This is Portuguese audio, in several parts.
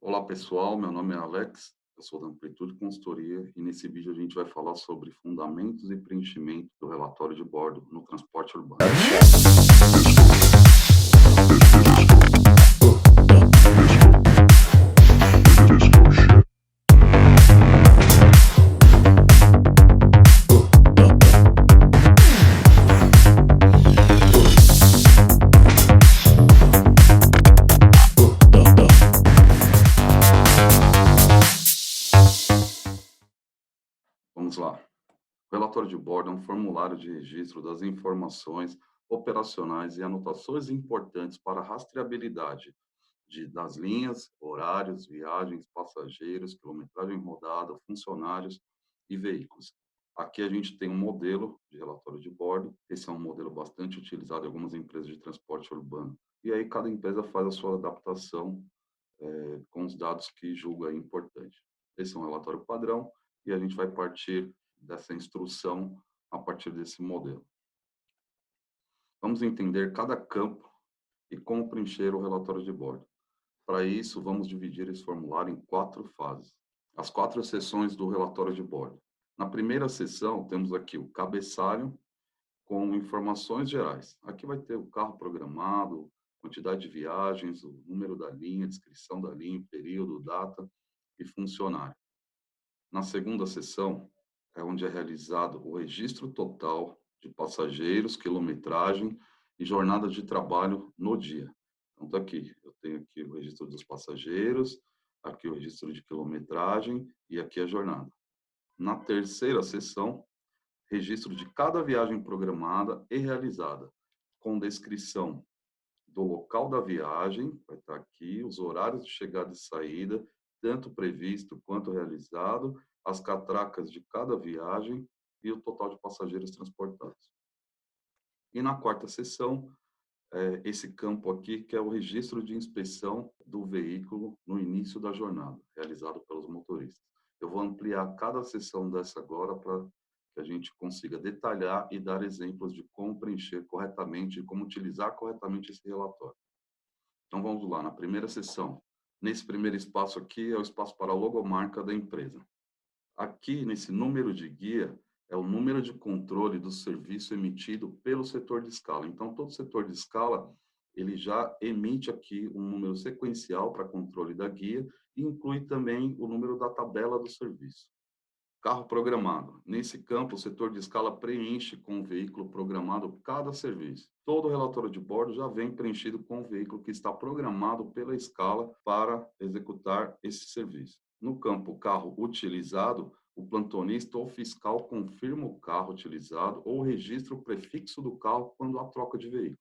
Olá pessoal, meu nome é Alex, eu sou da Amplitude Consultoria e nesse vídeo a gente vai falar sobre fundamentos e preenchimento do relatório de bordo no transporte urbano. Vamos lá. O relatório de bordo é um formulário de registro das informações operacionais e anotações importantes para a rastreabilidade das linhas, horários, viagens, passageiros, quilometragem rodada, funcionários e veículos. Aqui a gente tem um modelo de relatório de bordo. Esse é um modelo bastante utilizado em algumas empresas de transporte urbano. E aí cada empresa faz a sua adaptação com os dados que julga importante. Esse é um relatório padrão e a gente vai partir dessa instrução a partir desse modelo. Vamos entender cada campo e como preencher o relatório de bordo. Para isso, vamos dividir esse formulário em 4 fases. As 4 seções do relatório de bordo. Na primeira seção, temos aqui o cabeçalho com informações gerais. Aqui vai ter o carro programado, quantidade de viagens, o número da linha, descrição da linha, período, data e funcionário. Na segunda seção, é onde é realizado o registro total de passageiros, quilometragem e jornada de trabalho no dia. Então, está aqui, eu tenho aqui o registro dos passageiros, aqui o registro de quilometragem e aqui a jornada. Na terceira seção, registro de cada viagem programada e realizada, com descrição do local da viagem, vai estar aqui, os horários de chegada e saída, tanto previsto quanto realizado, as catracas de cada viagem e o total de passageiros transportados. E na quarta seção, esse campo aqui, que é o registro de inspeção do veículo no início da jornada, realizado pelos motoristas. Eu vou ampliar cada seção dessa agora para que a gente consiga detalhar e dar exemplos de como preencher corretamente e como utilizar corretamente esse relatório. Então vamos lá, na primeira seção. Nesse primeiro espaço aqui é o espaço para a logomarca da empresa. Aqui, nesse número de guia, é o número de controle do serviço emitido pelo setor de escala. Então, todo setor de escala, ele já emite aqui um número sequencial para controle da guia e inclui também o número da tabela do serviço. Carro programado. Nesse campo, o setor de escala preenche com o veículo programado cada serviço. Todo o relatório de bordo já vem preenchido com o veículo que está programado pela escala para executar esse serviço. No campo carro utilizado, o plantonista ou fiscal confirma o carro utilizado ou registra o prefixo do carro quando há troca de veículos.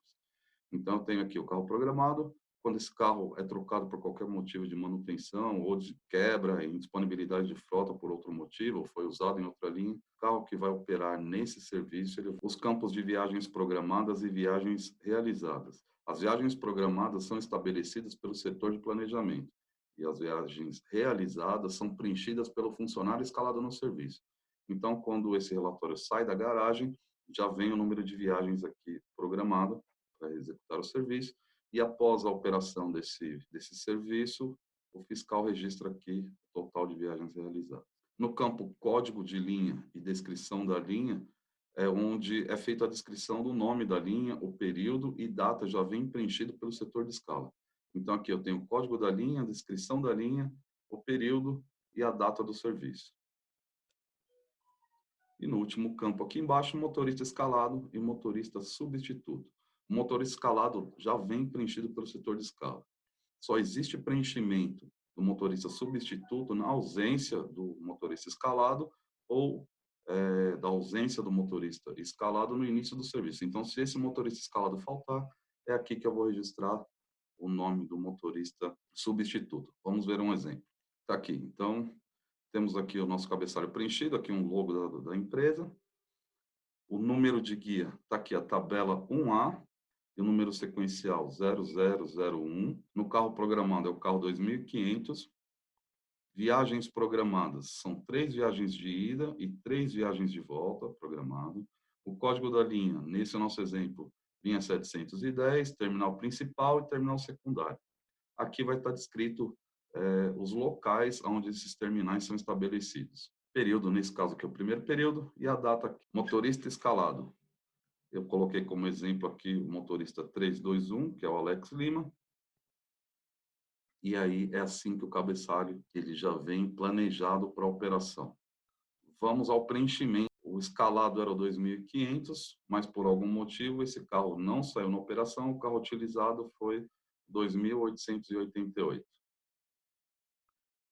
Então, eu tenho aqui o carro programado. Quando esse carro é trocado por qualquer motivo de manutenção ou de quebra, indisponibilidade de frota por outro motivo, ou foi usado em outra linha, o carro que vai operar nesse serviço, os campos de viagens programadas e viagens realizadas. As viagens programadas são estabelecidas pelo setor de planejamento e as viagens realizadas são preenchidas pelo funcionário escalado no serviço. Então, quando esse relatório sai da garagem, já vem o número de viagens aqui programado para executar o serviço, e após a operação desse serviço, o fiscal registra aqui o total de viagens realizadas. No campo código de linha e descrição da linha, é onde é feita a descrição do nome da linha, o período e data já vem preenchido pelo setor de escala. Então, aqui eu tenho o código da linha, a descrição da linha, o período e a data do serviço. E no último campo aqui embaixo, motorista escalado e motorista substituto. O motorista escalado já vem preenchido pelo setor de escala. Só existe preenchimento do motorista substituto na ausência do motorista escalado ou da ausência do motorista escalado no início do serviço. Então, se esse motorista escalado faltar, é aqui que eu vou registrar o nome do motorista substituto. Vamos ver um exemplo. Está aqui. Então, temos aqui o nosso cabeçalho preenchido, aqui um logo da empresa. O número de guia, está aqui a tabela 1A, e o número sequencial 0001. No carro programado é o carro 2500. Viagens programadas, são 3 viagens de ida e 3 viagens de volta, programado. O código da linha, nesse nosso exemplo, linha 710, terminal principal e terminal secundário. Aqui vai estar descrito os locais onde esses terminais são estabelecidos. Período, nesse caso aqui, é o primeiro período, e a data aqui. Motorista escalado. Eu coloquei como exemplo aqui o motorista 321, que é o Alex Lima. E aí é assim que o cabeçalho ele já vem planejado para a operação. Vamos ao preenchimento. O escalado era 2.500, mas por algum motivo esse carro não saiu na operação, o carro utilizado foi 2.888.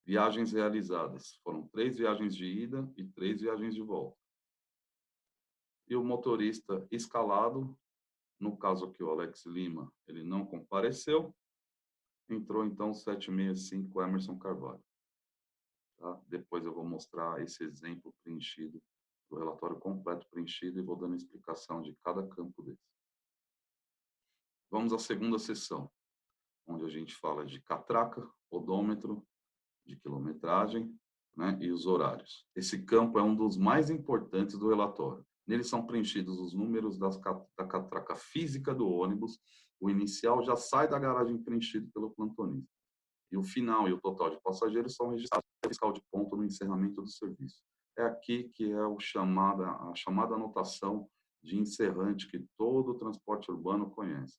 Viagens realizadas. Foram 3 viagens de ida e 3 viagens de volta. E o motorista escalado, no caso aqui o Alex Lima, ele não compareceu, entrou então 765 Emerson Carvalho. Tá? Depois eu vou mostrar esse exemplo preenchido, o relatório completo preenchido e vou dando explicação de cada campo desse. Vamos à segunda sessão, onde a gente fala de catraca, odômetro, de quilometragem, né, e os horários. Esse campo é um dos mais importantes do relatório. Nele são preenchidos os números da catraca física do ônibus, o inicial já sai da garagem preenchido pelo plantonista. E o final e o total de passageiros são registrados pelo fiscal de ponto no encerramento do serviço. É aqui que é a chamada anotação de encerrante que todo o transporte urbano conhece.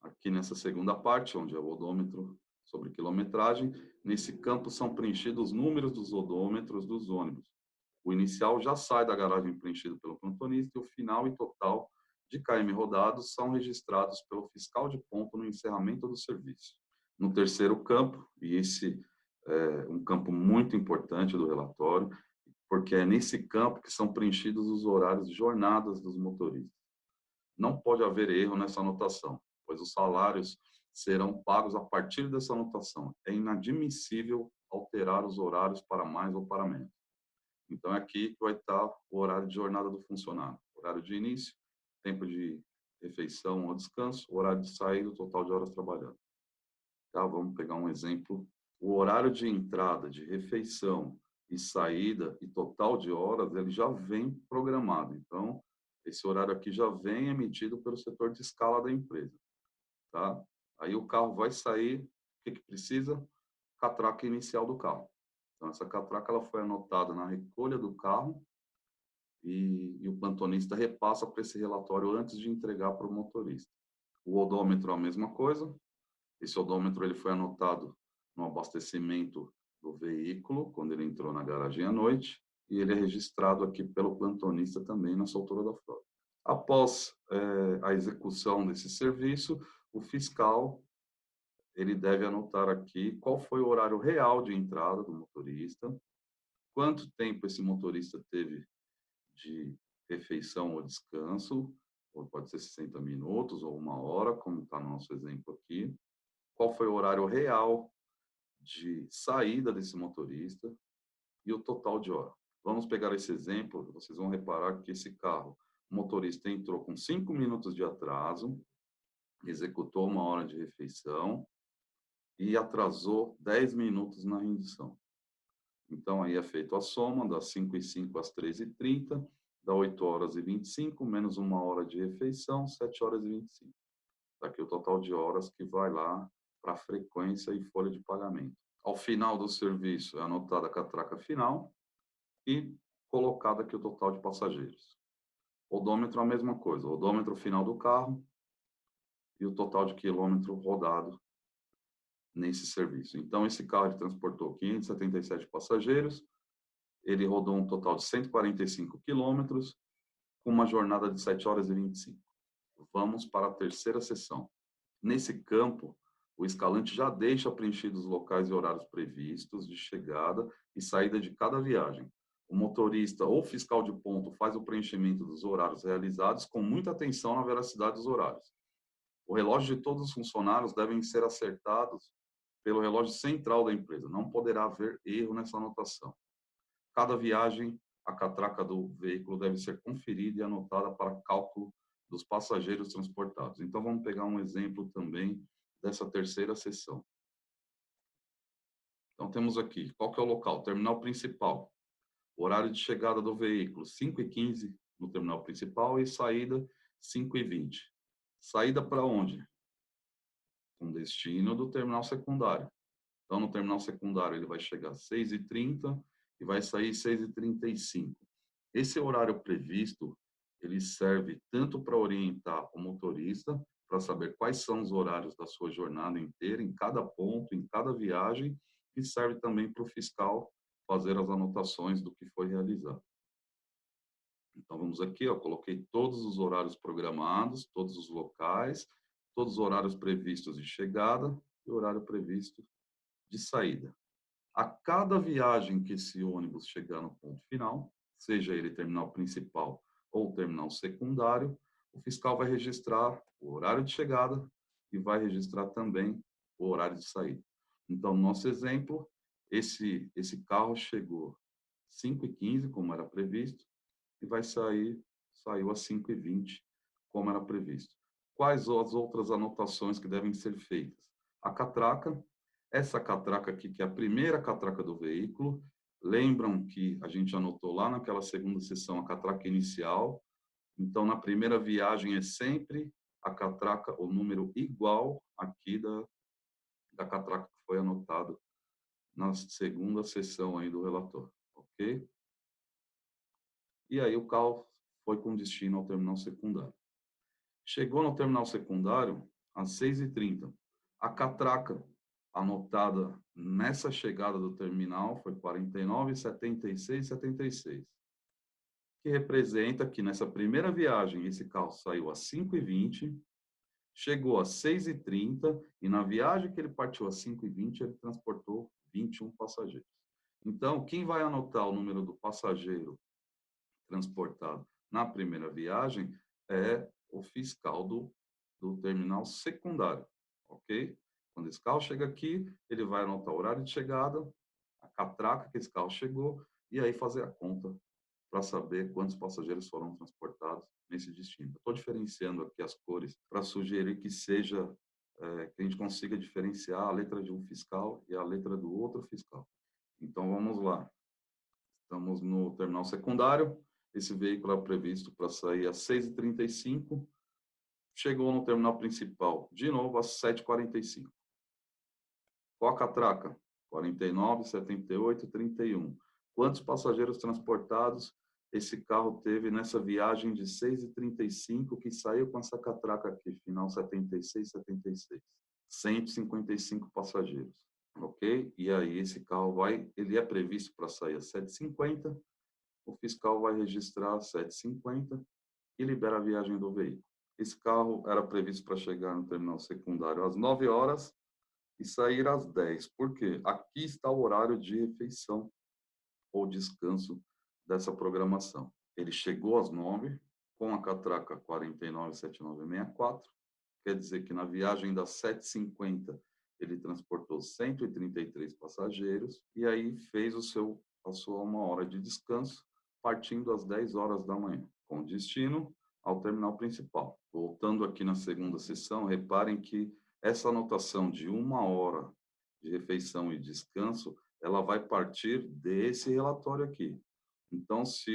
Aqui nessa segunda parte, onde é o odômetro sobre quilometragem, nesse campo são preenchidos os números dos odômetros dos ônibus. O inicial já sai da garagem preenchido pelo plantonista e o final e total de km rodados são registrados pelo fiscal de ponto no encerramento do serviço. No terceiro campo, e esse é um campo muito importante do relatório, porque é nesse campo que são preenchidos os horários de jornadas dos motoristas. Não pode haver erro nessa anotação, pois os salários serão pagos a partir dessa anotação. É inadmissível alterar os horários para mais ou para menos. Então, é aqui que vai estar o horário de jornada do funcionário. Horário de início, tempo de refeição ou descanso, horário de saída, o total de horas trabalhadas. Tá? Vamos pegar um exemplo. O horário de entrada, de refeição e saída e total de horas, ele já vem programado. Então, esse horário aqui já vem emitido pelo setor de escala da empresa. Tá? Aí o carro vai sair, o que precisa? Catraca inicial do carro. Então, essa catraca ela foi anotada na recolha do carro e o plantonista repassa para esse relatório antes de entregar para o motorista. O odômetro é a mesma coisa. Esse odômetro ele foi anotado no abastecimento do veículo, quando ele entrou na garagem à noite, e ele é registrado aqui pelo plantonista também na soltura da frota. Após a execução desse serviço, o fiscal ele deve anotar aqui qual foi o horário real de entrada do motorista, quanto tempo esse motorista teve de refeição ou descanso, ou pode ser 60 minutos ou 1 hora, como está no nosso exemplo aqui, qual foi o horário real de saída desse motorista e o total de hora. Vamos pegar esse exemplo, vocês vão reparar que esse carro, o motorista entrou com 5 minutos de atraso, executou 1 hora de refeição e atrasou 10 minutos na rendição. Então, aí é feito a soma das 5h05 às 13h30, dá 8h25, menos 1 hora de refeição, 7h25. Está aqui o total de horas que vai lá para a frequência e folha de pagamento. Ao final do serviço, é anotada a catraca final e colocado aqui o total de passageiros. Odômetro, a mesma coisa. Odômetro final do carro e o total de quilômetro rodado nesse serviço. Então, esse carro ele transportou 577 passageiros, ele rodou um total de 145 quilômetros, com uma jornada de 7h25. Vamos para a terceira sessão. Nesse campo, o escalante já deixa preenchidos os locais e horários previstos de chegada e saída de cada viagem. O motorista ou fiscal de ponto faz o preenchimento dos horários realizados com muita atenção na veracidade dos horários. O relógio de todos os funcionários devem ser acertados pelo relógio central da empresa. Não poderá haver erro nessa anotação. Cada viagem, a catraca do veículo deve ser conferida e anotada para cálculo dos passageiros transportados. Então, vamos pegar um exemplo também dessa terceira sessão. Então, temos aqui, qual que é o local? Terminal principal. Horário de chegada do veículo, 5h15 no terminal principal e saída, 5h20. Saída para onde? Com destino do terminal secundário. Então, no terminal secundário, ele vai chegar às 6h30 e vai sair 6h35. Esse horário previsto, ele serve tanto para orientar o motorista, para saber quais são os horários da sua jornada inteira, em cada ponto, em cada viagem, e serve também para o fiscal fazer as anotações do que foi realizado. Então, vamos aqui, ó, coloquei todos os horários programados, todos os locais, todos os horários previstos de chegada e horário previsto de saída. A cada viagem que esse ônibus chegar no ponto final, seja ele terminal principal ou terminal secundário, o fiscal vai registrar o horário de chegada e vai registrar também o horário de saída. Então, no nosso exemplo, esse carro chegou 5h15, como era previsto, e saiu às 5h20, como era previsto. Quais as outras anotações que devem ser feitas? A catraca, essa catraca aqui, que é a primeira catraca do veículo, lembram que a gente anotou lá naquela segunda sessão a catraca inicial, então na primeira viagem é sempre a catraca, o número igual aqui da catraca que foi anotado na segunda sessão aí do relatório, ok? E aí o carro foi com destino ao terminal secundário. Chegou no terminal secundário às 6h30. A catraca anotada nessa chegada do terminal foi 49, 76, 76, que representa que nessa primeira viagem esse carro saiu às 5h20, chegou às 6h30 e na viagem que ele partiu às 5h20 ele transportou 21 passageiros. Então, quem vai anotar o número do passageiro transportado na primeira viagem é o fiscal do terminal secundário, ok? Quando esse carro chega aqui, ele vai anotar o horário de chegada, a catraca que esse carro chegou, e aí fazer a conta para saber quantos passageiros foram transportados nesse destino. Estou diferenciando aqui as cores para sugerir que seja, que a gente consiga diferenciar a letra de um fiscal e a letra do outro fiscal. Então, vamos lá. Estamos no terminal secundário. Esse veículo é previsto para sair às 6h35. Chegou no terminal principal, de novo, às 7h45. Qual a catraca? 49, 78, 31. Quantos passageiros transportados esse carro teve nessa viagem de 6h35 que saiu com essa catraca aqui, final 76, 76? 155 passageiros, ok? E aí esse carro ele é previsto para sair às 7h50, o fiscal vai registrar às 7h50 e libera a viagem do veículo. Esse carro era previsto para chegar no terminal secundário às 9 horas e sair às 10. Por quê? Aqui está o horário de refeição ou descanso dessa programação. Ele chegou às 9 com a catraca 497964, quer dizer que na viagem das 7h50 ele transportou 133 passageiros e aí fez a sua 1 hora de descanso, partindo às 10 horas da manhã, com destino ao terminal principal. Voltando aqui na segunda sessão, reparem que essa anotação de 1 hora de refeição e descanso, ela vai partir desse relatório aqui. Então, se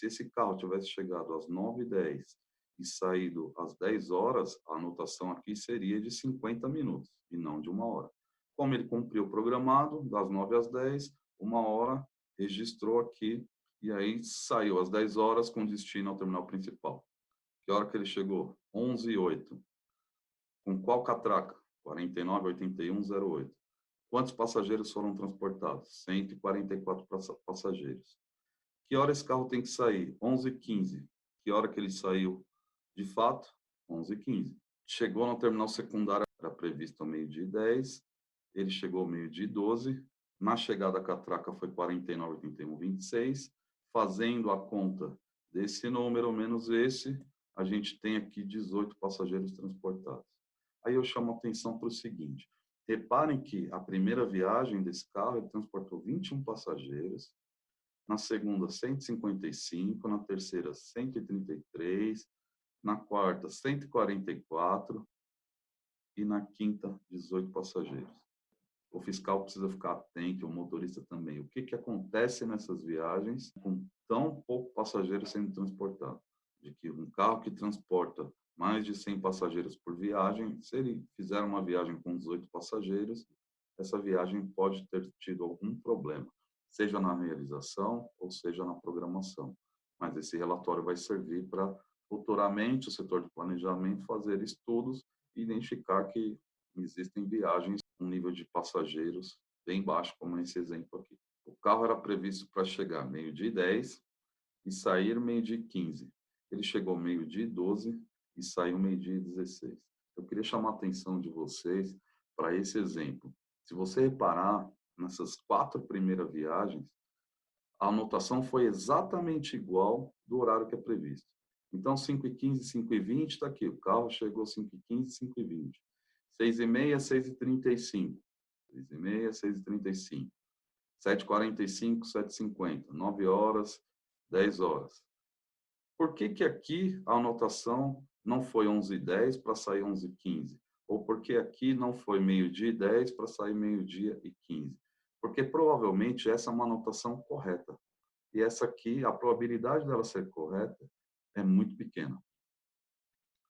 esse carro tivesse chegado às 9h10 e saído às 10 horas, a anotação aqui seria de 50 minutos e não de 1 hora. Como ele cumpriu o programado, das 9 às 10, 1 hora, registrou aqui e aí saiu às 10 horas com destino ao terminal principal. Que hora que ele chegou? 11h08. Com qual catraca? 498108. Quantos passageiros foram transportados? 144 passageiros. Que hora esse carro tem que sair? 11h15. Que hora que ele saiu de fato? 11h15. Chegou no terminal secundário, era previsto ao 12h10. Ele chegou ao 12h12. Na chegada a catraca foi 498126. Fazendo a conta desse número menos esse, a gente tem aqui 18 passageiros transportados. Aí eu chamo a atenção para o seguinte: reparem que a primeira viagem desse carro ele transportou 21 passageiros, na segunda 155, na terceira 133, na quarta 144 e na quinta 18 passageiros. O fiscal precisa ficar atento, o motorista também. O que acontece nessas viagens com tão pouco passageiro sendo transportado? De que um carro que transporta mais de 100 passageiros por viagem, se ele fizer uma viagem com 18 passageiros, essa viagem pode ter tido algum problema, seja na realização ou seja na programação. Mas esse relatório vai servir para futuramente o setor de planejamento fazer estudos e identificar que existem viagens com nível de passageiros bem baixo, como esse exemplo aqui. O carro era previsto para chegar meio-dia e 10 e sair meio-dia e 15. Ele chegou meio-dia e 12 e saiu meio-dia e 16. Eu queria chamar a atenção de vocês para esse exemplo. Se você reparar, nessas 4 primeiras viagens, a anotação foi exatamente igual do horário que é previsto. Então, 5h15, 5h20, está aqui. O carro chegou 5h15, 5h20. 6h30, 6h35. 6h30, 6h35. 7h45, 7h50. 9 horas, 10 horas. Por que que aqui a anotação não foi 11h10 para sair 11h15? Ou porque aqui não foi meio-dia e 10 para sair meio-dia e 15? Porque provavelmente essa é uma anotação correta. E essa aqui, a probabilidade dela ser correta é muito pequena.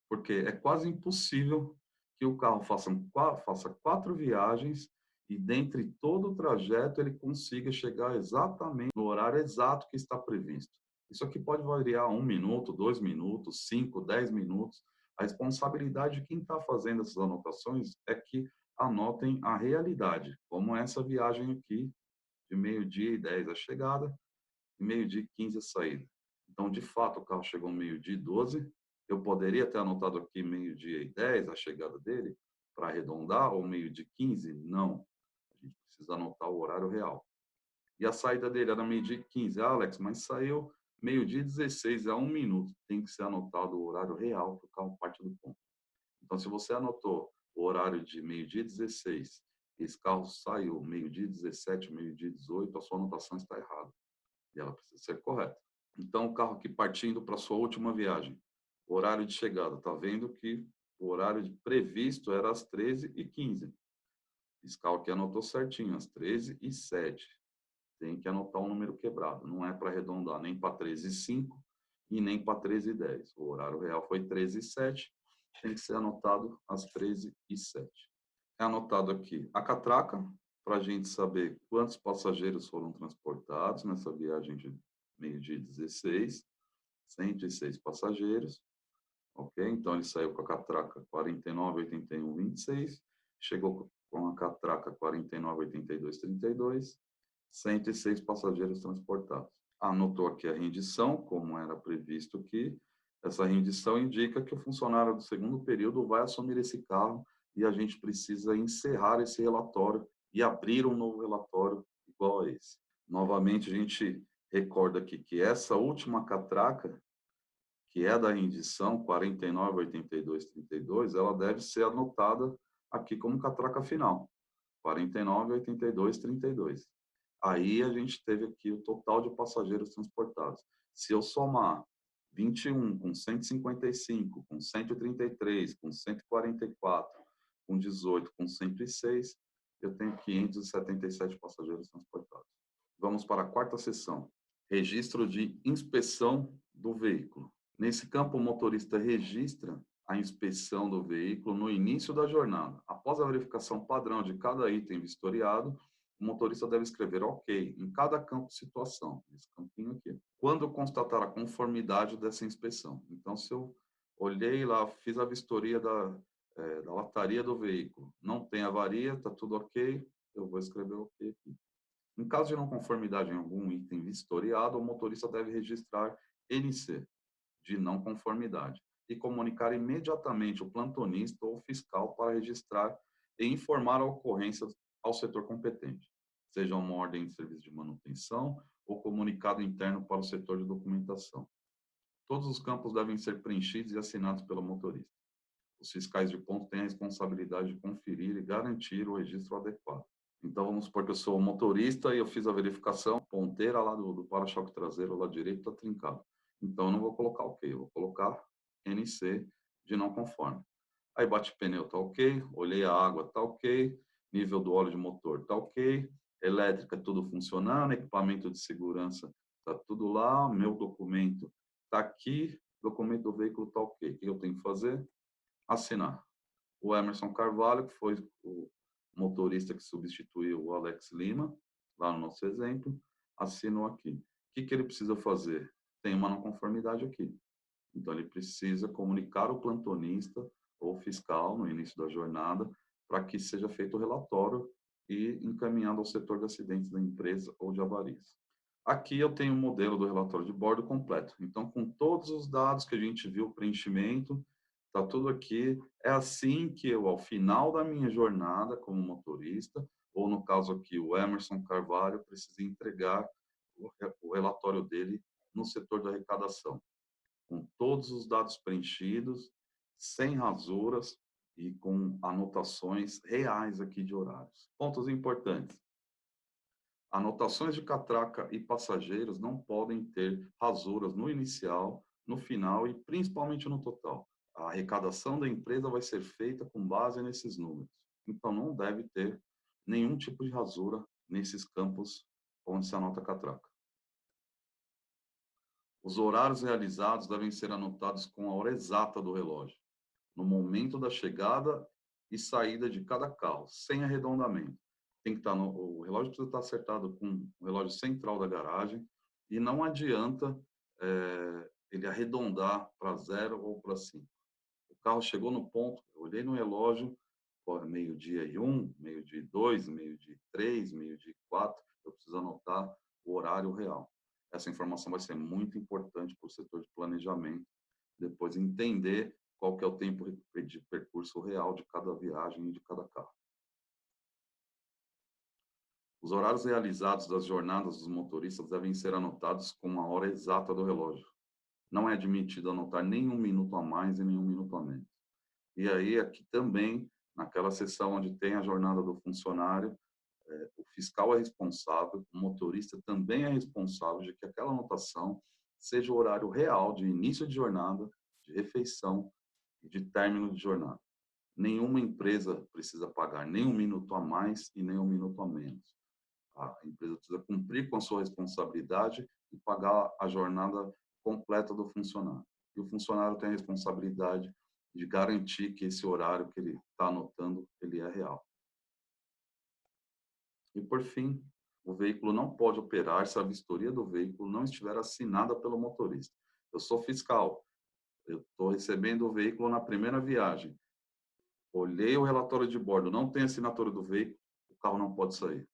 Porque é quase impossível que o carro faça 4 viagens e, dentre todo o trajeto, ele consiga chegar exatamente no horário exato que está previsto. Isso aqui pode variar 1 minuto, 2 minutos, 5, 10 minutos. A responsabilidade de quem está fazendo essas anotações é que anotem a realidade, como essa viagem aqui, de meio-dia e 10 a chegada, e meio-dia e 15 a saída. Então, de fato, o carro chegou meio-dia e 12. Eu poderia ter anotado aqui meio-dia e 10 a chegada dele, para arredondar, ou meio-dia e 15? Não. A gente precisa anotar o horário real. E a saída dele era meio-dia e 15. Ah, Alex, mas saiu meio-dia e 16, é 1 minuto. Tem que ser anotado o horário real, para o carro parte do ponto. Então, se você anotou o horário de meio-dia e 16, e esse carro saiu meio-dia e 17, meio-dia e 18, a sua anotação está errada. E ela precisa ser correta. Então, o carro aqui partindo para sua última viagem, o horário de chegada, está vendo que o horário previsto era às 13h15. Esse carro aqui anotou certinho, às 13h07. Tem que anotar um número quebrado, não é para arredondar nem para 13h05 e nem para 13h10. O horário real foi 13h07, tem que ser anotado às 13h07. É anotado aqui a catraca, para a gente saber quantos passageiros foram transportados nessa viagem de meio-dia 16, 106 passageiros, ok? Então, ele saiu com a catraca 49, 81, 26, chegou com a catraca 49, 82, 32, 106 passageiros transportados. Anotou aqui a rendição, como era previsto aqui. Essa rendição indica que o funcionário do segundo período vai assumir esse carro e a gente precisa encerrar esse relatório e abrir um novo relatório igual a esse. Novamente, a gente recorda aqui que essa última catraca, que é da rendição 49, 82, 32, ela deve ser anotada aqui como catraca final, 49, 82, 32. Aí a gente teve aqui o total de passageiros transportados. Se eu somar 21 com 155, com 133, com 144, com 18, com 106, eu tenho 577 passageiros transportados. Vamos para a quarta seção. Registro de inspeção do veículo. Nesse campo, o motorista registra a inspeção do veículo no início da jornada. Após a verificação padrão de cada item vistoriado, o motorista deve escrever OK em cada campo de situação, esse campinho aqui, quando constatar a conformidade dessa inspeção. Então, se eu olhei lá, fiz a vistoria da lataria do veículo, não tem avaria, está tudo OK, eu vou escrever OK aqui. Em caso de não conformidade em algum item vistoriado, o motorista deve registrar NC, de não conformidade, e comunicar imediatamente o plantonista ou fiscal para registrar e informar a ocorrência ao setor competente, seja uma ordem de serviço de manutenção ou comunicado interno para o setor de documentação. Todos os campos devem ser preenchidos e assinados pelo motorista. Os fiscais de ponto têm a responsabilidade de conferir e garantir o registro adequado. Então, vamos supor que eu sou motorista e eu fiz a verificação, ponteira lá do para-choque traseiro, lá direito, está trincado. Então, eu não vou colocar OK, eu vou colocar NC de não conforme. Aí bate pneu, está OK, olhei a água, está OK, nível do óleo de motor, está OK, elétrica, tudo funcionando, equipamento de segurança, está tudo lá, meu documento está aqui, documento do veículo está OK. O que eu tenho que fazer? Assinar. O Emerson Carvalho, que foi o motorista que substituiu o Alex Lima, lá no nosso exemplo, assinou aqui. O que que ele precisa fazer? Tem uma não conformidade aqui. Então, ele precisa comunicar o plantonista ou fiscal no início da jornada para que seja feito o relatório e encaminhado ao setor de acidentes da empresa ou de avarias. Aqui eu tenho o modelo do relatório de bordo completo. Então, com todos os dados que a gente viu, o preenchimento, está tudo aqui. É assim que eu, ao final da minha jornada como motorista, ou no caso aqui, o Emerson Carvalho, precisa entregar o relatório dele no setor da arrecadação, com todos os dados preenchidos, sem rasuras e com anotações reais aqui de horários. Pontos importantes. Anotações de catraca e passageiros não podem ter rasuras no inicial, no final e principalmente no total. A arrecadação da empresa vai ser feita com base nesses números. Então, não deve ter nenhum tipo de rasura nesses campos onde se anota catraca. Os horários realizados devem ser anotados com a hora exata do relógio, no momento da chegada e saída de cada carro, sem arredondamento. Tem que estar o relógio precisa estar acertado com o relógio central da garagem e não adianta ele arredondar para 0 ou para 5. O carro chegou no ponto, eu olhei no relógio, meio-dia e 1, meio-dia e 2, meio-dia e 3, meio-dia e 4, eu preciso anotar o horário real. Essa informação vai ser muito importante para o setor de planejamento, depois entender qual que é o tempo de percurso real de cada viagem e de cada carro. Os horários realizados das jornadas dos motoristas devem ser anotados com a hora exata do relógio. Não é admitido anotar nem um minuto a mais e nem um minuto a menos. E aí, aqui também, naquela seção onde tem a jornada do funcionário, o fiscal é responsável, o motorista também é responsável de que aquela anotação seja o horário real de início de jornada, de refeição e de término de jornada. Nenhuma empresa precisa pagar nem um minuto a mais e nem um minuto a menos. A empresa precisa cumprir com a sua responsabilidade e pagar a jornada completa do funcionário. E o funcionário tem a responsabilidade de garantir que esse horário que ele está anotando, ele é real. E, por fim, o veículo não pode operar se a vistoria do veículo não estiver assinada pelo motorista. Eu sou fiscal, eu estou recebendo o veículo na primeira viagem, olhei o relatório de bordo, não tem assinatura do veículo, o carro não pode sair.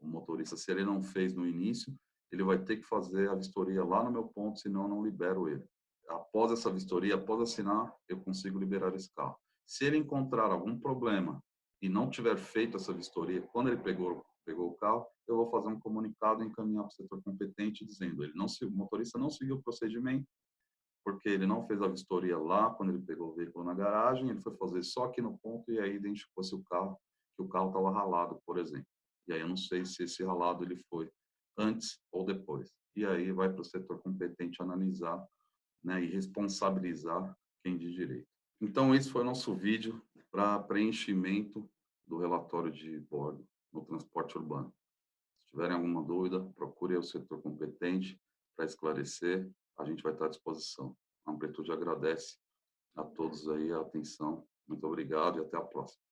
O motorista, se ele não fez no início, ele vai ter que fazer a vistoria lá no meu ponto, senão eu não libero ele. Após essa vistoria, após assinar, eu consigo liberar esse carro. Se ele encontrar algum problema e não tiver feito essa vistoria, quando ele pegou o carro, eu vou fazer um comunicado e encaminhar para o setor competente dizendo, o motorista não seguiu o procedimento, porque ele não fez a vistoria lá quando ele pegou o veículo na garagem, ele foi fazer só aqui no ponto e aí identificou-se o carro, que o carro estava ralado, por exemplo. E aí eu não sei se esse ralado ele foi antes ou depois. E aí vai para o setor competente analisar, né, e responsabilizar quem de direito. Então esse foi o nosso vídeo para preenchimento do relatório de bordo no transporte urbano. Se tiverem alguma dúvida, procure o setor competente para esclarecer. A gente vai estar à disposição. A Amplitude agradece a todos aí a atenção. Muito obrigado e até a próxima.